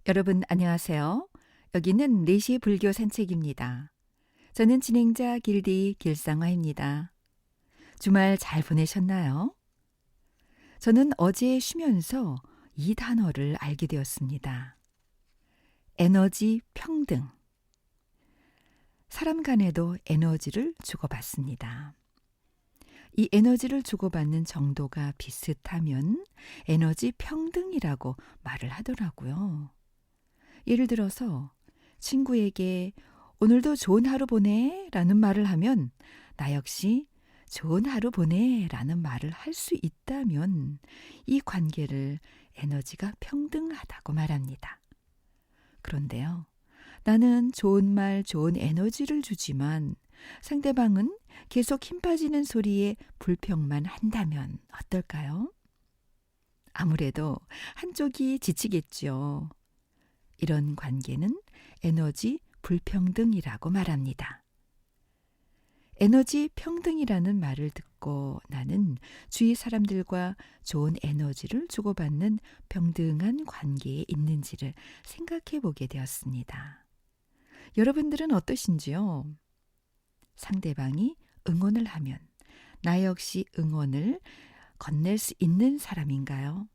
여러분 안녕하세요. 여기는 4시 불교 산책입니다. 저는 진행자 길디 길상화입니다. 주말 잘 보내셨나요? 저는 어제 쉬면서 이 단어를 알게 되었습니다. 에너지 평등. 사람 간에도 에너지를 주고받습니다. 이 에너지를 주고받는 정도가 비슷하면 에너지 평등이라고 말을 하더라고요. 예를 들어서 친구에게 오늘도 좋은 하루 보내 라는 말을 하면 나 역시 좋은 하루 보내 라는 말을 할 수 있다면 이 관계를 에너지가 평등하다고 말합니다. 그런데요, 나는 좋은 말, 좋은 에너지를 주지만 상대방은 계속 힘 빠지는 소리에 불평만 한다면 어떨까요? 아무래도 한쪽이 지치겠죠. 이런 관계는 에너지 불평등이라고 말합니다. 에너지 평등이라는 말을 듣고 나는 주위 사람들과 좋은 에너지를 주고받는 평등한 관계에 있는지를 생각해 보게 되었습니다. 여러분들은 어떠신지요? 상대방이 응원을 하면 나 역시 응원을 건넬 수 있는 사람인가요?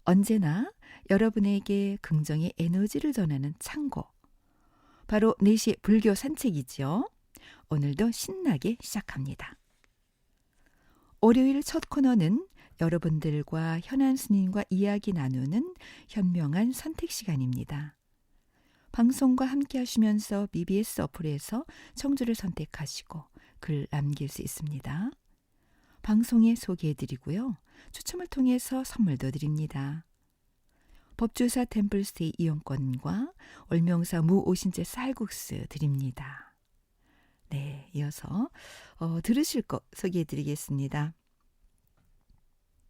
언제나 여러분에게 긍정의 에너지를 전하는 창고. 바로 4시 불교 산책이지요. 오늘도 신나게 시작합니다. 월요일 첫 코너는 여러분들과 현안 스님과 이야기 나누는 현명한 선택 시간입니다. 방송과 함께 하시면서 BBS 어플에서 청주를 선택하시고 글 남길 수 있습니다. 방송에 소개해드리고요. 추첨을 통해서 선물도 드립니다. 법주사 템플스테이 이용권과 올명사 무오신제 쌀국수 드립니다. 네, 이어서 들으실 거 소개해드리겠습니다.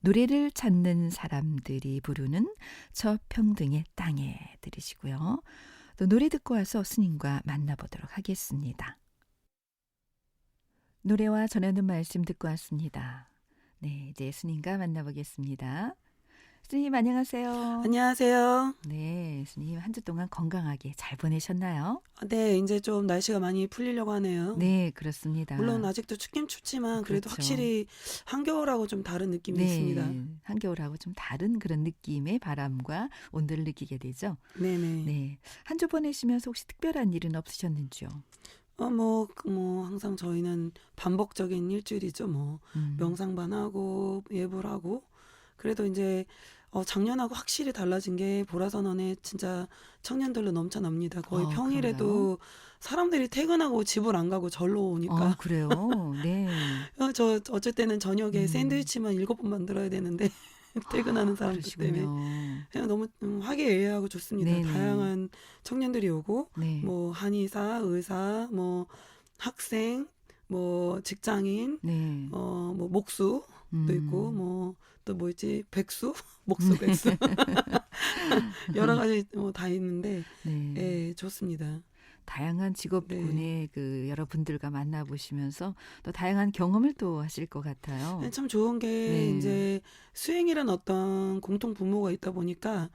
노래를 찾는 사람들이 부르는 저 평등의 땅에 들으시고요. 또 노래 듣고 와서 스님과 만나보도록 하겠습니다. 노래와 전하는 말씀 듣고 왔습니다. 네, 이제 스님과 만나보겠습니다. 스님 안녕하세요. 안녕하세요. 네, 스님 한 주 동안 건강하게 잘 보내셨나요? 네, 이제 좀 날씨가 많이 풀리려고 하네요. 네, 그렇습니다. 물론 아직도 춥긴 춥지만 그래도 그렇죠. 확실히 한겨울하고 좀 다른 느낌이 있습니다. 네, 한겨울하고 좀 다른 그런 느낌의 바람과 온도를 느끼게 되죠. 네네. 네, 한 주 보내시면서 혹시 특별한 일은 없으셨는지요? 항상 저희는 반복적인 일주일이죠. 명상반하고 예불하고 그래도 이제 작년하고 확실히 달라진 게 보라선언에 진짜 청년들로 넘쳐납니다. 거의 그런가요? 평일에도 사람들이 퇴근하고 집을 안 가고 절로 오니까 그래요? 네. 저 어쩔 때는 저녁에 음. 샌드위치만 7번 만들어야 되는데 퇴근하는 사람들 때문에 그러시군요. 그냥 너무 화기애애하고 좋습니다. 네네. 다양한 청년들이 오고 네. 한의사, 의사, 학생, 직장인, 네. 목수도 있고 또 뭐 있지? 백수? 목수, 백수 여러 가지 다 있는데 네. 예, 좋습니다. 다양한 직업군의 그 여러분들과 만나보시면서 또 다양한 경험을 또 하실 것 같아요. 네, 참 좋은 게 네. 이제 수행이란 어떤 공통 분모가 있다 보니까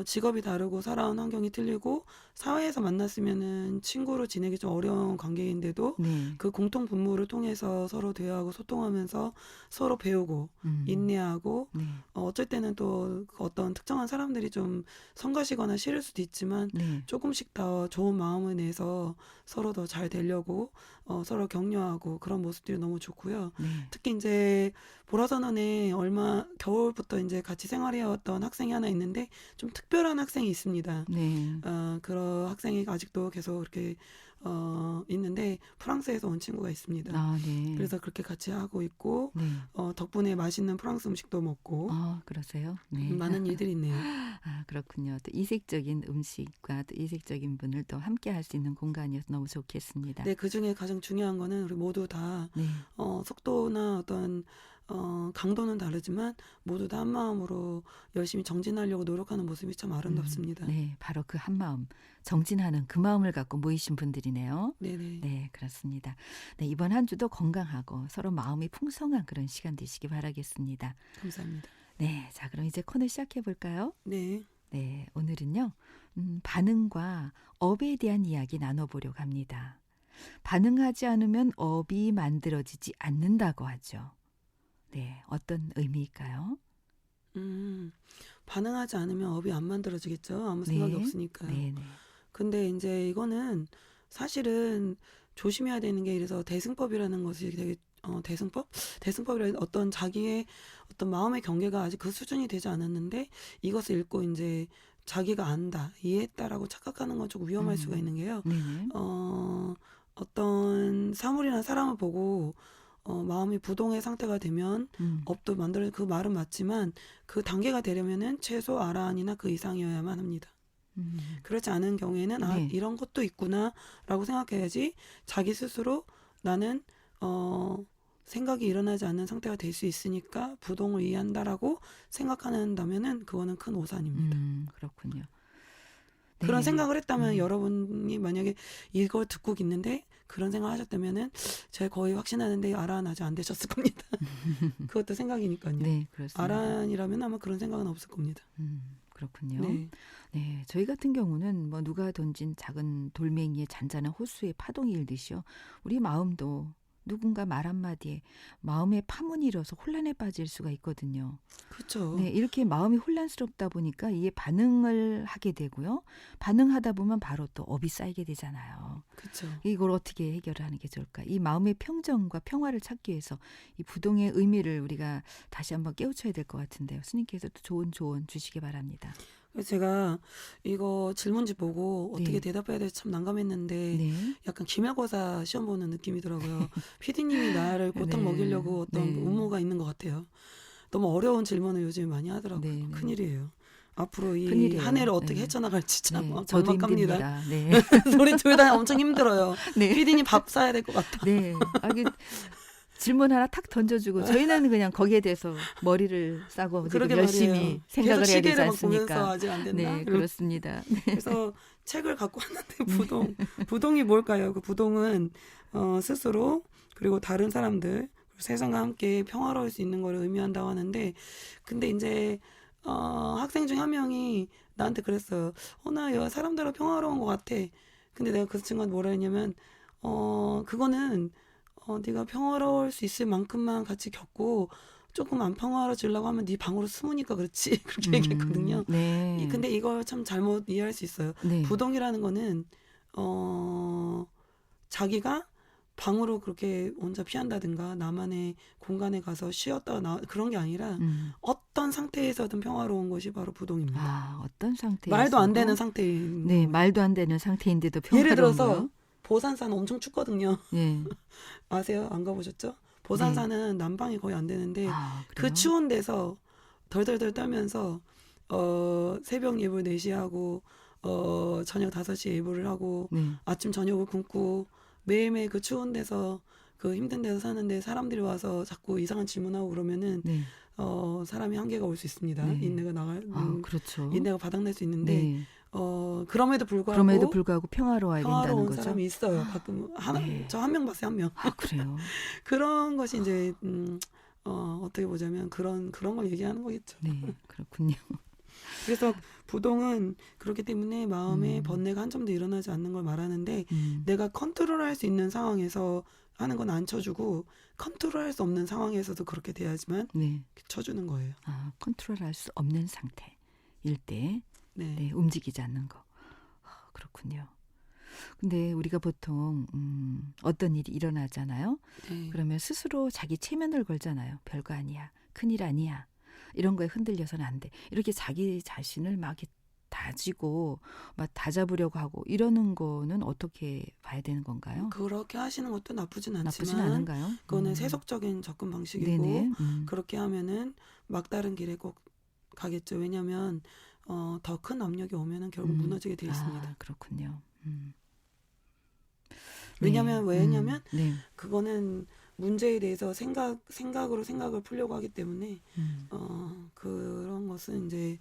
직업이 다르고 살아온 환경이 틀리고 사회에서 만났으면은 친구로 지내기 좀 어려운 관계인데도 네. 그 공통 분모를 통해서 서로 대화하고 소통하면서 서로 배우고 인내하고 네. 어쩔 때는 또 어떤 특정한 사람들이 좀 성가시거나 싫을 수도 있지만 네. 조금씩 더 좋은 마음을 내서 서로 더 잘 되려고 서로 격려하고 그런 모습들이 너무 좋고요. 네. 특히 이제 보라선언에 겨울부터 이제 같이 생활해왔던 학생이 하나 있는데 좀 특별한 학생이 있습니다. 네. 그런 학생이 아직도 계속 이렇게 있는데 프랑스에서 온 친구가 있습니다. 네. 그래서 그렇게 같이 하고 있고 네. 덕분에 맛있는 프랑스 음식도 먹고 그러세요? 네. 많은 일들이 있네요. 그렇군요. 또 이색적인 음식과 또 이색적인 분을 또 함께 할 수 있는 공간이어서 너무 좋겠습니다. 네, 그중에 가장 중요한 거는 우리 모두 다 네. 속도나 어떤 강도는 다르지만 모두 다 한마음으로 열심히 정진하려고 노력하는 모습이 참 아름답습니다. 네, 바로 그 한마음, 정진하는 그 마음을 갖고 모이신 분들이네요. 네네. 네, 그렇습니다. 네, 이번 한 주도 건강하고 서로 마음이 풍성한 그런 시간 되시기 바라겠습니다. 감사합니다. 네, 자, 그럼 이제 코너 시작해 볼까요? 네. 네, 오늘은 오늘은요, 반응과 업에 대한 이야기 나눠보려고 합니다. 반응하지 않으면 업이 만들어지지 않는다고 하죠. 네, 어떤 의미일까요? 음, 반응하지 않으면 업이 안 만들어지겠죠. 아무 생각이 네, 없으니까요. 네, 네. 근데 이제 이거는 사실은 조심해야 되는 게 이래서 대승법이라는 것이 되게 대승법? 대승법이라는 어떤 자기의 어떤 마음의 경계가 아직 그 수준이 되지 않았는데 이것을 읽고 이제 자기가 안다, 이해했다라고 착각하는 건 조금 위험할 수가 음, 있는 게요. 네네. 어떤 사물이나 사람을 보고 마음이 부동의 상태가 되면 음, 업도 만들어 그 말은 맞지만 그 단계가 되려면은 최소 아라한이나 그 이상이어야만 합니다. 음, 그렇지 않은 경우에는 아, 네. 이런 것도 있구나라고 생각해야지 자기 스스로 나는 생각이 일어나지 않는 상태가 될 수 있으니까 부동을 이해한다라고 생각한다면은 그거는 큰 오산입니다. 그렇군요. 그런 네. 생각을 했다면 음, 여러분이 만약에 이걸 듣고 있는데 그런 생각 하셨다면은 제가 거의 확신하는데 아란 아직 안 되셨을 겁니다. 그것도 생각이니까요. 네, 그렇습니다. 아란이라면 아마 그런 생각은 없을 겁니다. 그렇군요. 네. 네, 저희 같은 경우는 뭐 누가 던진 작은 돌멩이에 잔잔한 호수에 파동이 일듯이요. 우리 마음도 누군가 말 한마디에 마음에 파문이 일어서 혼란에 빠질 수가 있거든요. 네, 그렇죠. 이렇게 마음이 혼란스럽다 보니까 이에 반응을 하게 되고요. 반응하다 보면 바로 또 업이 쌓이게 되잖아요. 그렇죠. 이걸 어떻게 해결을 하는 게 좋을까? 이 마음의 평정과 평화를 찾기 위해서 이 부동의 의미를 우리가 다시 한번 깨우쳐야 될 것 같은데요. 스님께서도 좋은 조언 주시기 바랍니다. 그래서 제가 이거 질문지 보고 어떻게 네, 대답해야 될지 참 난감했는데 네, 약간 기말고사 시험 보는 느낌이더라고요. PD님이 나를 골탕 네, 먹이려고 어떤 네, 음모가 있는 것 같아요. 너무 어려운 질문을 요즘에 많이 하더라고요. 네, 네. 큰일이에요. 앞으로 이 한 큰일이에요. 해를 어떻게 네, 헤쳐나갈지 참 네. 저도 막막합니다. 힘듭니다. 네, 우리 둘 다 엄청 힘들어요. 네, PD님 밥 사야 될 것 같다. 네. 아, 이게 질문 하나 탁 던져주고 저희는 그냥 거기에 대해서 머리를 싸고 지금 그러게 말이에요. 열심히 계속 생각을 해야 되지 시계를 막 보면서 않습니까? 아직 안 됐나? 네, 그렇습니다. 그래서 책을 갖고 왔는데 부동이 뭘까요? 그 부동은 스스로 그리고 다른 사람들 그리고 세상과 함께 평화로울 수 있는 걸 의미한다고 하는데 근데 이제 학생 중 한 명이 나한테 그랬어요. 나 사람들하고 평화로운 것 같아. 근데 내가 그 친구한테 뭐라 했냐면 그거는 네가 평화로울 수 있을 만큼만 같이 겪고 조금 안 평화로워지려고 하면 네 방으로 숨으니까 그렇지. 그렇게 얘기했거든요. 네, 근데 이걸 참 잘못 이해할 수 있어요. 네, 부동이라는 거는 자기가 방으로 그렇게 혼자 피한다든가 나만의 공간에 가서 쉬었다가 그런 게 아니라 음. 어떤 상태에서든 평화로운 것이 바로 부동입니다. 아, 어떤 말도 안 되는 상태에서도 상태인 네, 거. 말도 안 되는 상태인데도 예를 평화로운 들어서 거요? 보산산 엄청 춥거든요. 네, 아세요? 안 가보셨죠? 네. 보산산은 난방이 거의 안 되는데 아, 그 그래요? 추운 데서 덜덜덜 떨면서 새벽 예불 4시에 하고 저녁 5시에 예불을 하고 네, 아침 저녁을 굶고 매일매일 그 추운 데서 그 힘든 데서 사는데 사람들이 와서 자꾸 이상한 질문하고 그러면은 네, 사람이 한계가 올 수 있습니다. 네. 아, 그렇죠. 인내가 바닥날 수 있는데 네. 그럼에도 그럼에도 불구하고 불구하고 평화로워야 된다는 평화로운 거죠? 사람이 있어요. 가끔 네. 저 한 명 봤어요, 한 명. 아, 그래요? 그런 것이 이제 어떻게 보자면 그런 걸 얘기하는 거겠죠. 네, 그렇군요. 그래서 부동은 그렇기 때문에 마음에 음, 번뇌가 한 점도 일어나지 않는 걸 말하는데 음, 내가 컨트롤할 수 있는 상황에서 하는 건 안 쳐주고 컨트롤할 수 없는 상황에서도 그렇게 돼야지만 네. 쳐주는 거예요. 아, 컨트롤할 수 없는 상태일 때, 네. 네, 움직이지 않는 거. 아, 그렇군요. 근데 우리가 보통 어떤 일이 일어나잖아요. 네. 그러면 스스로 자기 체면을 걸잖아요. 별거 아니야. 큰일 아니야. 이런 거에 흔들려서는 안 돼. 이렇게 자기 자신을 막 이렇게 다지고 막 다잡으려고 하고 이러는 거는 어떻게 봐야 되는 건가요? 그렇게 하시는 것도 나쁘진 나쁘진 않지만 않은가요? 그거는 세속적인 접근 방식이고 네네. 그렇게 하면은 막다른 길에 꼭 가겠죠. 왜냐하면 더 큰 압력이 오면은 결국 무너지게 돼 있습니다. 아, 그렇군요. 네. 왜냐면 네. 그거는 문제에 대해서 생각으로 생각을 풀려고 하기 때문에 그런 것은 이제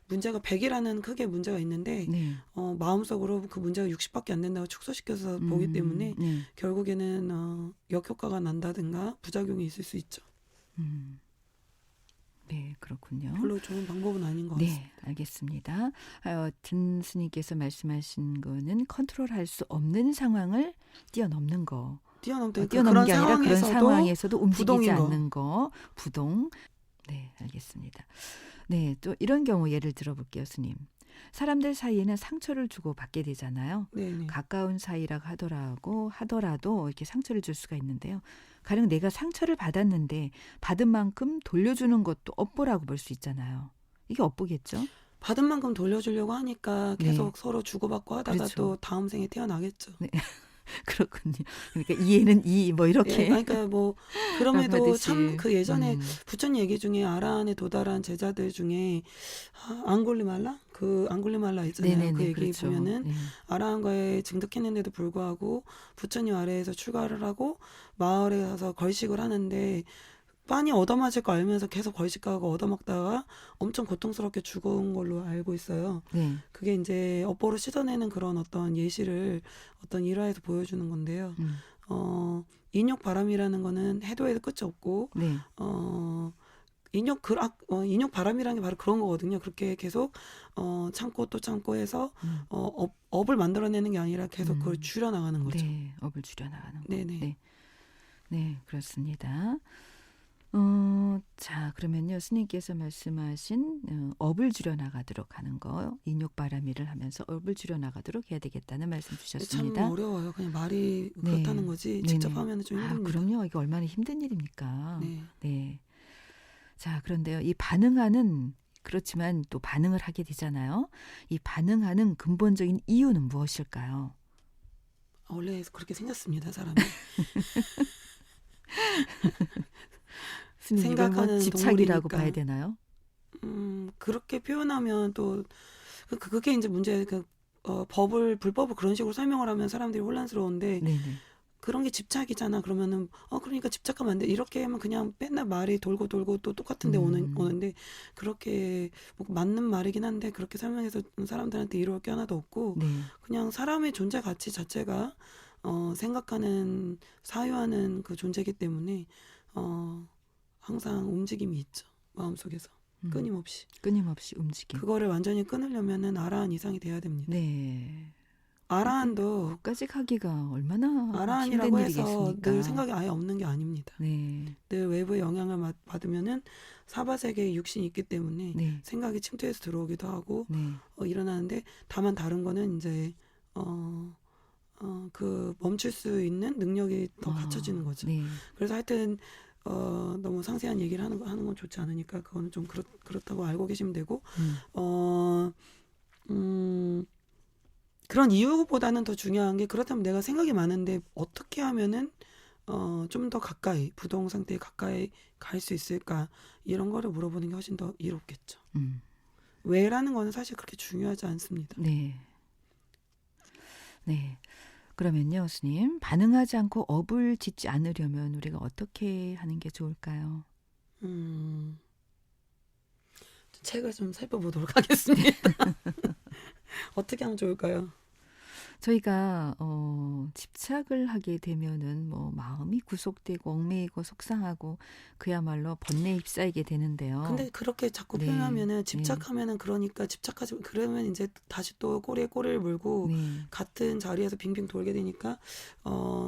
문제가 100이라는 크게 문제가 있는데 네. 마음속으로 그 문제가 60밖에 안 된다고 축소시켜서 보기 때문에 네. 결국에는 역효과가 난다든가 부작용이 있을 수 있죠. 음, 네, 그렇군요. 별로 좋은 방법은 아닌 것 같습니다. 네, 알겠습니다. 하여튼 스님께서 말씀하신 거는 컨트롤할 수 없는 상황을 뛰어넘는 거. 뛰어넘는 뛰어넘는 그런 게 아니라 그런 상황에서도 상황에서도 움직이지 부동인 거. 않는 거. 부동. 네, 알겠습니다. 네, 또 이런 경우 예를 들어볼게요, 스님. 사람들 사이에는 상처를 주고 받게 되잖아요. 네네. 가까운 사이라고 하더라도 이렇게 상처를 줄 수가 있는데요. 가령 내가 상처를 받았는데 받은 만큼 돌려주는 것도 업보라고 볼 수 있잖아요. 이게 업보겠죠? 받은 만큼 돌려주려고 하니까 네. 계속 서로 주고받고 하다가 그렇죠. 또 다음 생에 태어나겠죠. 네. 그렇군요. 그러니까 이에는 이 뭐 예, 이렇게 그러니까 뭐 그럼에도 한마디씩. 참 그 예전에 부처님 얘기 중에 아라한에 도달한 제자들 중에 앙골리말라? 그 앙골리말라 있잖아요. 네네네, 그 얘기 그렇죠. 보면은 네. 아라한과에 증득했는데도 불구하고 부처님 아래에서 출가를 하고 마을에 가서 걸식을 하는데 빤히 얻어맞을 거 알면서 계속 걸식하고 얻어먹다가 엄청 고통스럽게 죽은 걸로 알고 있어요. 네. 그게 이제 업보를 씻어내는 그런 어떤 예시를 어떤 일화에서 보여주는 건데요. 인욕바람이라는 거는 해도 해도 끝이 없고, 네. 인욕바람이라는 게 바로 그런 거거든요. 그렇게 계속, 참고 또 참고 해서, 업을 만들어내는 게 아니라 계속 그걸 줄여나가는 거죠. 네, 업을 줄여나가는 거. 네네. 네. 네, 그렇습니다. 자, 그러면요, 스님께서 말씀하신 업을 줄여나가도록 하는 거, 인욕바람이를 하면서 업을 줄여나가도록 해야 되겠다는 말씀 참 주셨습니다. 어려워요. 그냥 말이 네. 그렇다는 거지. 직접 네네. 하면 좀 힘듭니다. 그럼요. 이게 얼마나 힘든 일입니까? 네. 네. 자, 그런데요, 이 반응하는, 그렇지만 또 반응을 하게 되잖아요. 이 반응하는 근본적인 이유는 무엇일까요? 원래 그렇게 생겼습니다, 사람이. 스님, 이걸 뭐 생각하는 집착이라고 동물이니까. 봐야 되나요? 그렇게 표현하면 또 그게 이제 문제 불법을 그런 식으로 설명을 하면 사람들이 혼란스러운데 네네. 그런 게 집착이잖아. 그러면은 그러니까 집착하면 안 돼. 이렇게 하면 그냥 맨날 말이 돌고 또 똑같은데 오는데 그렇게 뭐 맞는 말이긴 한데 그렇게 설명해서 사람들한테 이로울 게 하나도 없고 네. 그냥 사람의 존재 가치 자체가 생각하는 사유하는 그 존재이기 때문에 항상 움직임이 있죠. 마음속에서. 끊임없이 움직임. 그거를 완전히 끊으려면은 아라한 이상이 돼야 됩니다. 네. 아라한도 그까지 가기가 얼마나 힘든 아라한이라고 해서 일이겠습니까? 늘 생각이 아예 없는 게 아닙니다. 네. 늘 외부의 영향을 받으면은 사바세계에 육신이 있기 때문에 네. 생각이 침투해서 들어오기도 하고 네. 일어나는데 다만 다른 거는 이제 그 멈출 수 있는 능력이 더 갖춰지는 거죠. 네. 그래서 하여튼 너무 상세한 얘기를 하는 건 좋지 않으니까 그거는 좀 그렇다고 알고 계시면 되고 그런 이유보다는 더 중요한 게 그렇다면 내가 생각이 많은데 어떻게 하면은 좀 더 가까이 부동 상태에 가까이 갈 수 있을까 이런 거를 물어보는 게 훨씬 더 이롭겠죠. 왜라는 거는 사실 그렇게 중요하지 않습니다. 네. 네. 그러면요, 스님, 반응하지 않고 업을 짓지 않으려면 우리가 어떻게 하는 게 좋을까요? 책을 좀 살펴보도록 하겠습니다. 어떻게 하면 좋을까요? 저희가 집착을 하게 되면은 뭐 마음이 구속되고 얽매이고 속상하고 그야말로 번뇌에 휩싸이게 되는데요. 근데 그렇게 자꾸 네. 표현하면은 집착하면은 그러니까 집착하지 그러면 이제 다시 또 꼬리에 꼬리를 물고 네. 같은 자리에서 빙빙 돌게 되니까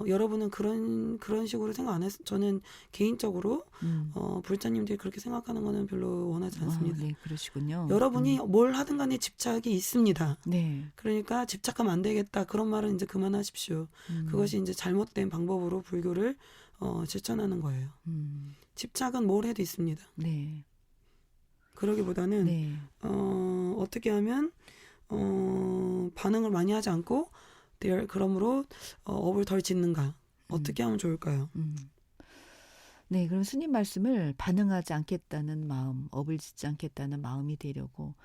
여러분은 그런 식으로 생각 안 했. 저는 개인적으로 불자님들이 그렇게 생각하는 거는 별로 원하지 않습니다. 네, 그러시군요. 여러분이 뭘 하든 간에 집착이 있습니다. 네. 그러니까 집착하면 안 되겠다. 그런 말은 이제 그만하십시오. 그것이 이제 잘못된 방법으로 불교를 실천하는 거예요. 집착은 뭘 해도 있습니다. 네. 그러기보다는 네. 어떻게 하면 반응을 많이 하지 않고 그러므로 업을 덜 짓는가? 어떻게 하면 좋을까요? 네, 그럼 스님 말씀을 반응하지 않겠다는 마음, 업을 짓지 않겠다는 마음이 되려고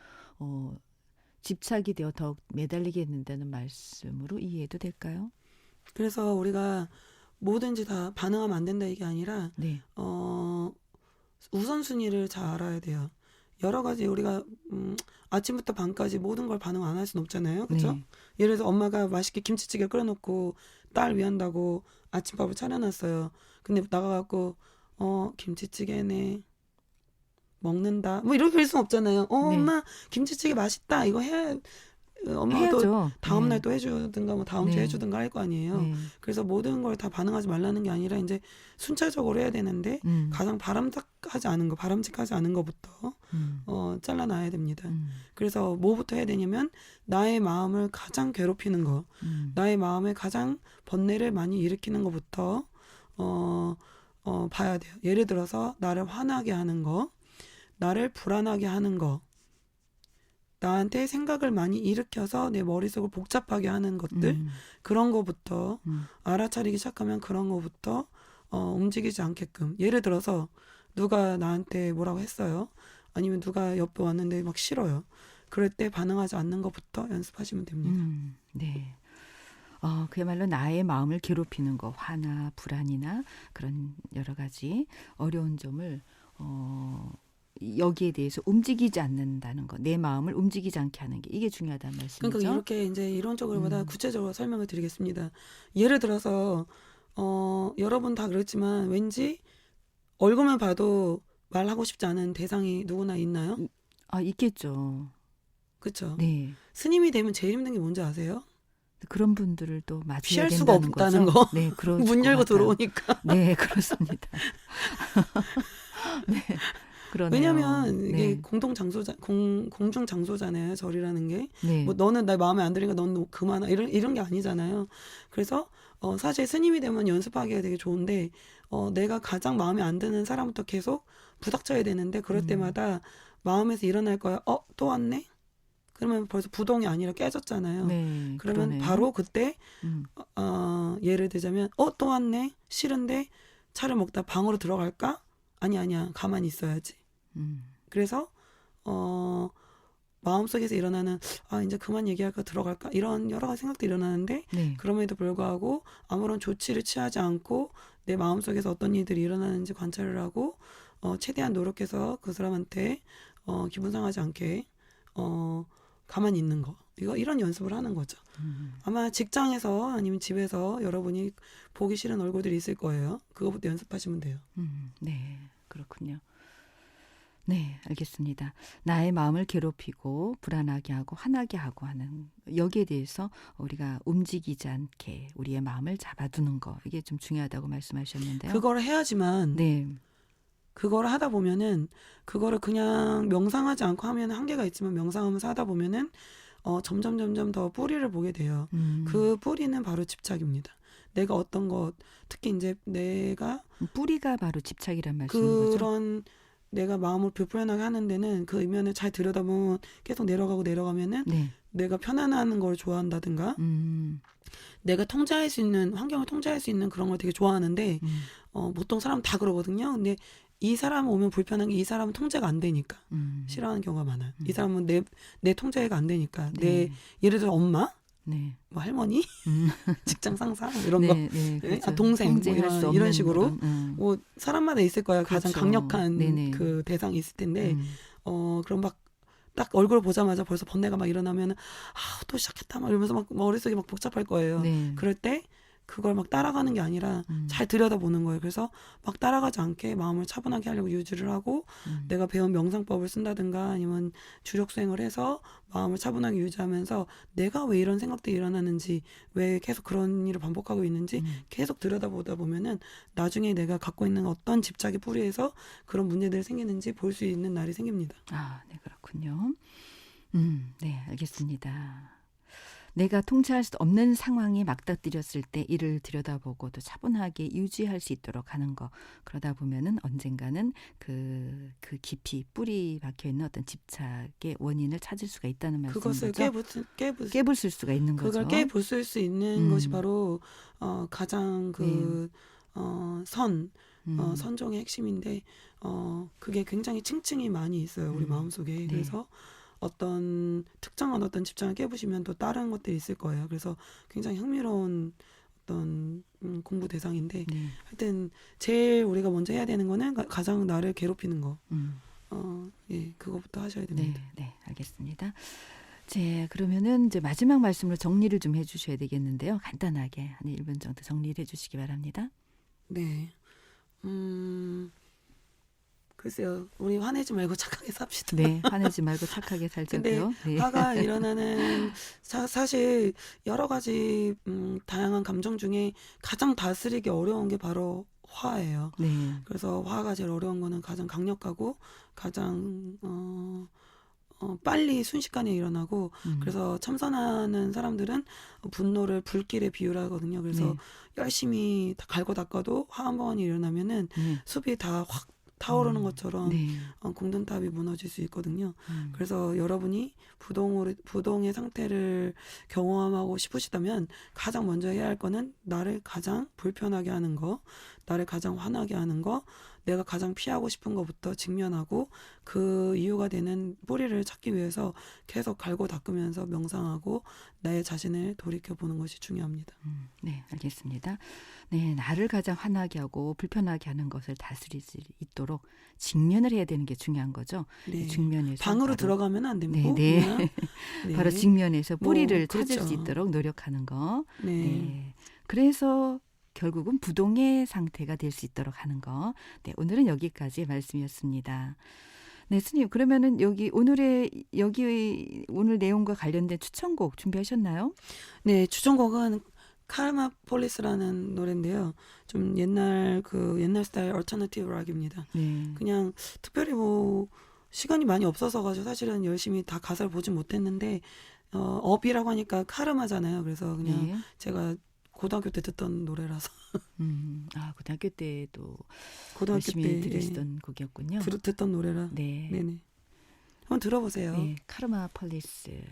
집착이 되어 더욱 매달리게 된다는 말씀으로 이해해도 될까요? 그래서 우리가 뭐든지 다 반응하면 안 된다 이게 아니라 네. 우선순위를 잘 알아야 돼요. 여러 가지 우리가 아침부터 밤까지 모든 걸 반응 안 할 수는 없잖아요. 그렇죠? 네. 예를 들어서 엄마가 맛있게 김치찌개 끓여놓고 딸 위한다고 아침밥을 차려놨어요. 근데 나가갖고 김치찌개네 먹는다. 뭐 이렇게 할 수는 없잖아요. 네. 엄마 김치찌개 맛있다. 이거 해야 엄마가 또 해야죠. 다음 날 네. 또 해주든가 뭐 다음 주에 네. 해주든가 할 거 아니에요. 네. 그래서 모든 걸 다 반응하지 말라는 게 아니라 이제 순차적으로 해야 되는데 가장 바람직하지 않은 것부터 잘라놔야 됩니다. 그래서 뭐부터 해야 되냐면 나의 마음을 가장 괴롭히는 거, 나의 마음에 가장 번뇌를 많이 일으키는 것부터 봐야 돼요. 예를 들어서 나를 화나게 하는 거, 나를 불안하게 하는 거, 나한테 생각을 많이 일으켜서 내 머릿속을 복잡하게 하는 것들, 그런 거부터 알아차리기 시작하면 그런 거부터 움직이지 않게끔. 예를 들어서 누가 나한테 뭐라고 했어요. 아니면 누가 옆에 왔는데 막 싫어요. 그럴 때 반응하지 않는 것부터 연습하시면 됩니다. 네. 그야말로 나의 마음을 괴롭히는 거, 화나 불안이나 그런 여러 가지 어려운 점을 여기에 대해서 움직이지 않는다는 거, 내 마음을 움직이지 않게 하는 게 이게 중요하다는 말씀이죠. 그러니까 이렇게 이제 이론적으로보다 구체적으로 설명을 드리겠습니다. 예를 들어서 여러분 다 그렇지만 왠지 얼굴만 봐도 말하고 싶지 않은 대상이 누구나 있나요? 있겠죠. 그렇죠. 네. 스님이 되면 제일 힘든 게 뭔지 아세요? 그런 분들을 또 맞이해야 피할 수가 된다는 없다는 거죠. 거. 네, 그럴 문 것 열고 같아요. 들어오니까. 네, 그렇습니다. 네, 그러네요. 왜냐면 이게 네, 공중 장소잖아요. 절이라는 게. 네, 뭐 너는 내 마음에 안 드니까 넌 그만 이런 게 아니잖아요. 그래서 사실 스님이 되면 연습하기가 되게 좋은데 내가 가장 마음에 안 드는 사람부터 계속 부닥쳐야 되는데 그럴 때마다 마음에서 일어날 거야. 또 왔네? 그러면 벌써 부동이 아니라 깨졌잖아요. 네, 그러면 그러네요. 바로 그때 음, 예를 들자면 또 왔네? 싫은데 차를 먹다 방으로 들어갈까? 아니야. 가만히 있어야지. 음, 그래서 마음속에서 일어나는 이제 그만 얘기할까 들어갈까 이런 여러 가지 생각도 일어나는데 네, 그럼에도 불구하고 아무런 조치를 취하지 않고 내 마음속에서 어떤 일들이 일어나는지 관찰을 하고 최대한 노력해서 그 사람한테 기분 상하지 않게 가만히 있는 거 이런 연습을 하는 거죠. 아마 직장에서 아니면 집에서 여러분이 보기 싫은 얼굴들이 있을 거예요. 그거부터 연습하시면 돼요. 네, 그렇군요. 네, 알겠습니다. 나의 마음을 괴롭히고 불안하게 하고 화나게 하고 하는 여기에 대해서 우리가 움직이지 않게 우리의 마음을 잡아두는 거 이게 좀 중요하다고 말씀하셨는데요. 그거를 해야지만 네, 그거를 하다 보면은 그거를 그냥 명상하지 않고 하면 한계가 있지만 명상하면서 하다 보면은 점점 더 뿌리를 보게 돼요. 그 뿌리는 바로 집착입니다. 내가 어떤 것 특히 이제 내가 뿌리가 바로 집착이란 말씀인 거죠. 그런 내가 마음을 불편하게 하는 데는 그 이면을 잘 들여다보면 계속 내려가면은 네, 내가 편안한 걸 좋아한다든가 내가 통제할 수 있는 환경을 통제할 수 있는 그런 걸 되게 좋아하는데 보통 사람 다 그러거든요. 근데 이 사람 오면 불편한 게 이 사람은 통제가 안 되니까 싫어하는 경우가 많아요. 이 사람은 내 통제가 안 되니까 네. 예를 들어 엄마, 네, 뭐 할머니, 직장 상사 이런 거, 네, 그렇죠. 동생 뭐 통제할 수 이런 없는 식으로 그런, 뭐 사람마다 있을 거야. 가장 그렇죠. 강력한 네네. 그 대상이 있을 텐데 그럼 막 딱 얼굴 보자마자 벌써 번뇌가 막 일어나면 또 시작했다 막 이러면서 막 머릿속이 막 복잡할 거예요. 네. 그럴 때 그걸 막 따라가는 게 아니라 잘 들여다보는 거예요. 그래서 막 따라가지 않게 마음을 차분하게 하려고 유지를 하고 내가 배운 명상법을 쓴다든가 아니면 주력 수행을 해서 마음을 차분하게 유지하면서 내가 왜 이런 생각들이 일어나는지 왜 계속 그런 일을 반복하고 있는지 계속 들여다보다 보면은 나중에 내가 갖고 있는 어떤 집착의 뿌리에서 그런 문제들이 생기는지 볼 수 있는 날이 생깁니다. 네, 그렇군요. 네, 알겠습니다. 내가 통제할 수 없는 상황이 맞닥뜨렸을 때 이를 들여다보고 또 차분하게 유지할 수 있도록 하는 거. 그러다 보면은 언젠가는 그 깊이 뿌리 박혀 있는 어떤 집착의 원인을 찾을 수가 있다는 말씀인 그것을 거죠. 깨부술 깨부술 수가 있는 거죠. 그걸 깨부술 수 있는 것이 바로 가장 선종의 핵심인데 그게 굉장히 층층이 많이 있어요. 우리 마음속에. 네. 그래서 어떤 특정한 어떤 집착을 깨부시면 또 다른 것들이 있을 거예요. 그래서 굉장히 흥미로운 어떤 공부 대상인데 하여튼 제일 우리가 먼저 해야 되는 거는 가장 나를 괴롭히는 거. 그거부터 하셔야 됩니다. 네, 알겠습니다. 그러면은 이제 마지막 말씀으로 정리를 좀 해주셔야 되겠는데요. 간단하게 한 1분 정도 정리를 해주시기 바랍니다. 네. 글쎄요. 우리 화내지 말고 착하게 삽시다. 네, 화내지 말고 착하게 근데 살자고요. 네. 화가 일어나는 사실 여러 가지 다양한 감정 중에 가장 다스리기 어려운 게 바로 화예요. 네. 그래서 화가 제일 어려운 거는 가장 강력하고 가장 빨리 순식간에 일어나고 그래서 참선하는 사람들은 분노를 불길에 비유하거든요. 그래서 네. 열심히 다 갈고 닦아도 화 한 번이 일어나면은 네. 숲이 다 확 타오르는 것처럼 네. 공든탑이 무너질 수 있거든요. 음. 그래서 여러분이 부동의 상태를 경험하고 싶으시다면 가장 먼저 해야 할 거는 나를 가장 불편하게 하는 거, 나를 가장 화나게 하는 거, 내가 가장 피하고 싶은 것부터 직면하고 그 이유가 되는 뿌리를 찾기 위해서 계속 갈고 닦으면서 명상하고 나의 자신을 돌이켜보는 것이 중요합니다. 네, 알겠습니다. 네, 나를 가장 화나게 하고 불편하게 하는 것을 다스릴 수 있도록 직면을 해야 되는 게 중요한 거죠. 네. 직면에서 방으로 바로, 들어가면 안 네, 되고 네. 그냥, 네. 바로 직면에서 뿌리를 찾을 그렇죠. 수 있도록 노력하는 거. 네. 네. 그래서 결국은 부동의 상태가 될 수 있도록 하는 거. 네, 오늘은 여기까지 말씀이었습니다. 네, 스님, 그러면은 오늘 내용과 관련된 추천곡 준비하셨나요? 네, 추천곡은 카르마 폴리스라는 노래인데요. 좀 옛날 스타일 얼터너티브 락입니다. 네. 그냥 특별히 시간이 많이 없어서 가지고 사실은 열심히 다 가사를 보진 못했는데 업이라고 하니까 카르마잖아요. 그래서 그냥 네. 제가 고등학교 때 듣던 노래라서 고등학교 때도 고등학교 열심히 때 들으시던 곡이었군요. 듣던 노래라. 네. 네네. 한번 들어보세요. 네, 카르마 폴리스.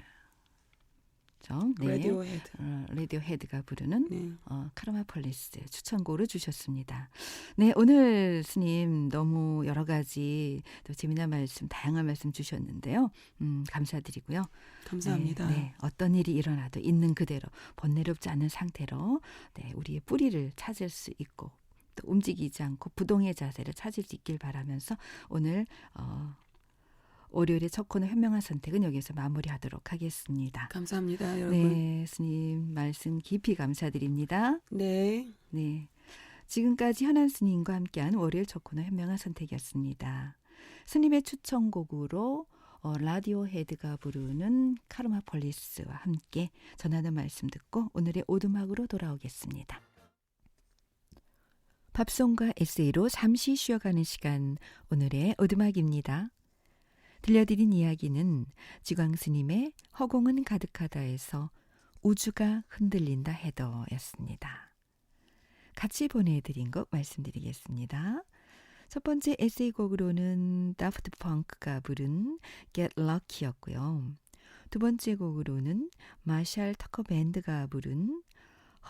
네. 레디오헤드. 레디오헤드가 부르는 네. 카르마 폴리스 추천곡을 주셨습니다. 네, 오늘 스님 너무 여러 가지 또 재미난 말씀, 다양한 말씀 주셨는데요. 감사드리고요. 감사합니다. 네, 어떤 일이 일어나도 있는 그대로 번뇌롭지 않은 상태로 네, 우리의 뿌리를 찾을 수 있고 또 움직이지 않고 부동의 자세를 찾을 수 있길 바라면서 오늘 월요일의 첫 코너 현명한 선택은 여기서 마무리하도록 하겠습니다. 감사합니다, 여러분. 네, 스님 말씀 깊이 감사드립니다. 네. 네, 지금까지 현안 스님과 함께한 월요일 첫 코너 현명한 선택이었습니다. 스님의 추천곡으로 라디오 헤드가 부르는 카르마 폴리스와 함께 전하는 말씀 듣고 오늘의 오두막으로 돌아오겠습니다. 팝송과 에세이로 잠시 쉬어가는 시간, 오늘의 오두막입니다. 들려드린 이야기는 지광스님의 허공은 가득하다에서 우주가 흔들린다 헤더였습니다. 같이 보내드린 곡 말씀드리겠습니다. 첫 번째 에세이곡으로는 다프트 펑크가 부른 Get Lucky였고요. 두 번째 곡으로는 마샬 터커 밴드가 부른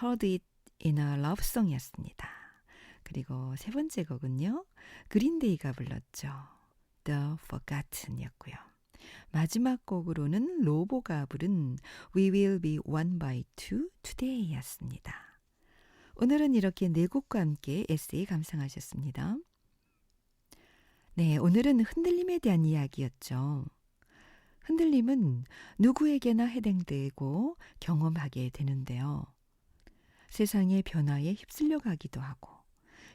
Heard It in a Love Song이었습니다. 그리고 세 번째 곡은요, 그린데이가 불렀죠. The Forgotten이었고요. 마지막 곡으로는 로보가 부른 We Will Be One by Two Today였습니다. 오늘은 이렇게 네 곡과 함께 에세이 감상하셨습니다. 네, 오늘은 흔들림에 대한 이야기였죠. 흔들림은 누구에게나 해당되고 경험하게 되는데요. 세상의 변화에 휩쓸려 가기도 하고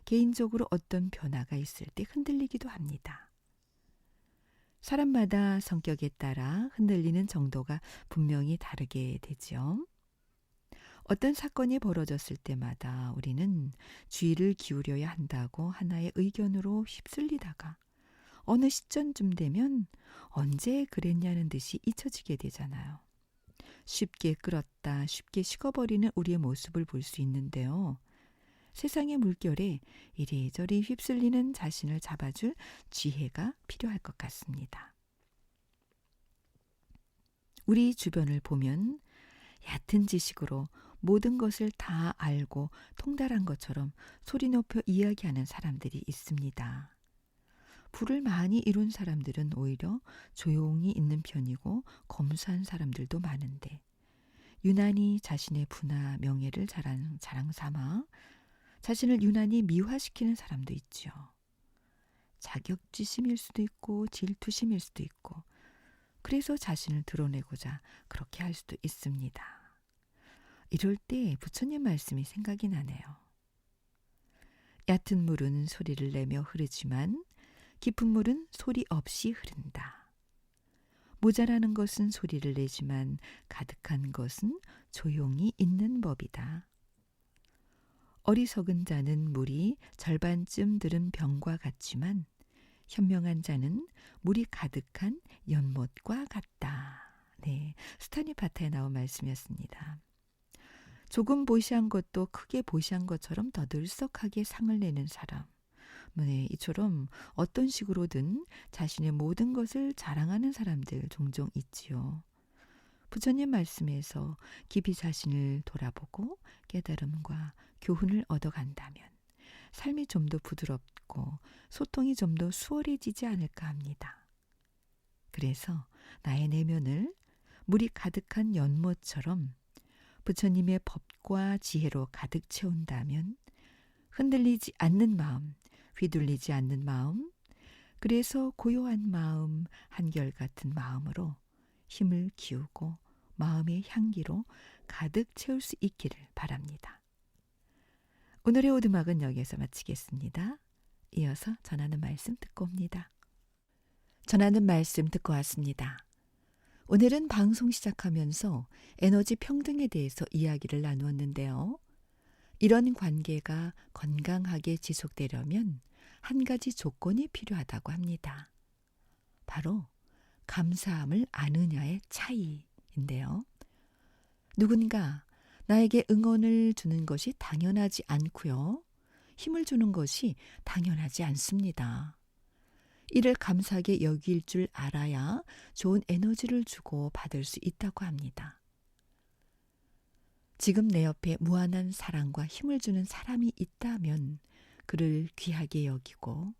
개인적으로 어떤 변화가 있을 때 흔들리기도 합니다. 사람마다 성격에 따라 흔들리는 정도가 분명히 다르게 되죠. 어떤 사건이 벌어졌을 때마다 우리는 주의를 기울여야 한다고 하나의 의견으로 휩쓸리다가 어느 시점쯤 되면 언제 그랬냐는 듯이 잊혀지게 되잖아요. 쉽게 끌었다 쉽게 식어버리는 우리의 모습을 볼 수 있는데요. 세상의 물결에 이리저리 휩쓸리는 자신을 잡아줄 지혜가 필요할 것 같습니다. 우리 주변을 보면 얕은 지식으로 모든 것을 다 알고 통달한 것처럼 소리 높여 이야기하는 사람들이 있습니다. 부를 많이 이룬 사람들은 오히려 조용히 있는 편이고 검소한 사람들도 많은데 유난히 자신의 부나 명예를 자랑 삼아 자신을 유난히 미화시키는 사람도 있죠. 자격지심일 수도 있고 질투심일 수도 있고 그래서 자신을 드러내고자 그렇게 할 수도 있습니다. 이럴 때 부처님 말씀이 생각이 나네요. 얕은 물은 소리를 내며 흐르지만 깊은 물은 소리 없이 흐른다. 모자라는 것은 소리를 내지만 가득한 것은 조용히 있는 법이다. 어리석은 자는 물이 절반쯤 들은 병과 같지만 현명한 자는 물이 가득한 연못과 같다. 네, 스타니 바타에 나온 말씀이었습니다. 조금 보시한 것도 크게 보시한 것처럼 더 들썩하게 상을 내는 사람. 네, 이처럼 어떤 식으로든 자신의 모든 것을 자랑하는 사람들 종종 있지요. 부처님 말씀에서 깊이 자신을 돌아보고 깨달음과 교훈을 얻어간다면 삶이 좀 더 부드럽고 소통이 좀 더 수월해지지 않을까 합니다. 그래서 나의 내면을 물이 가득한 연못처럼 부처님의 법과 지혜로 가득 채운다면 흔들리지 않는 마음, 휘둘리지 않는 마음, 그래서 고요한 마음, 한결같은 마음으로 힘을 기우고 마음의 향기로 가득 채울 수 있기를 바랍니다. 오늘의 오두막은 여기에서 마치겠습니다. 이어서 전하는 말씀 듣고 옵니다. 전하는 말씀 듣고 왔습니다. 오늘은 방송 시작하면서 에너지 평등에 대해서 이야기를 나누었는데요. 이런 관계가 건강하게 지속되려면 한 가지 조건이 필요하다고 합니다. 바로 감사함을 아느냐의 차이인데요. 누군가 나에게 응원을 주는 것이 당연하지 않고요. 힘을 주는 것이 당연하지 않습니다. 이를 감사하게 여길 줄 알아야 좋은 에너지를 주고 받을 수 있다고 합니다. 지금 내 옆에 무한한 사랑과 힘을 주는 사람이 있다면 그를 귀하게 여기고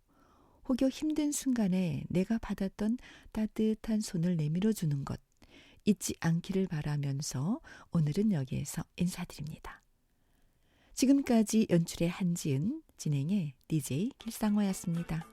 혹여 힘든 순간에 내가 받았던 따뜻한 손을 내밀어 주는 것 잊지 않기를 바라면서 오늘은 여기에서 인사드립니다. 지금까지 연출의 한지은, 진행의 DJ 길상화였습니다.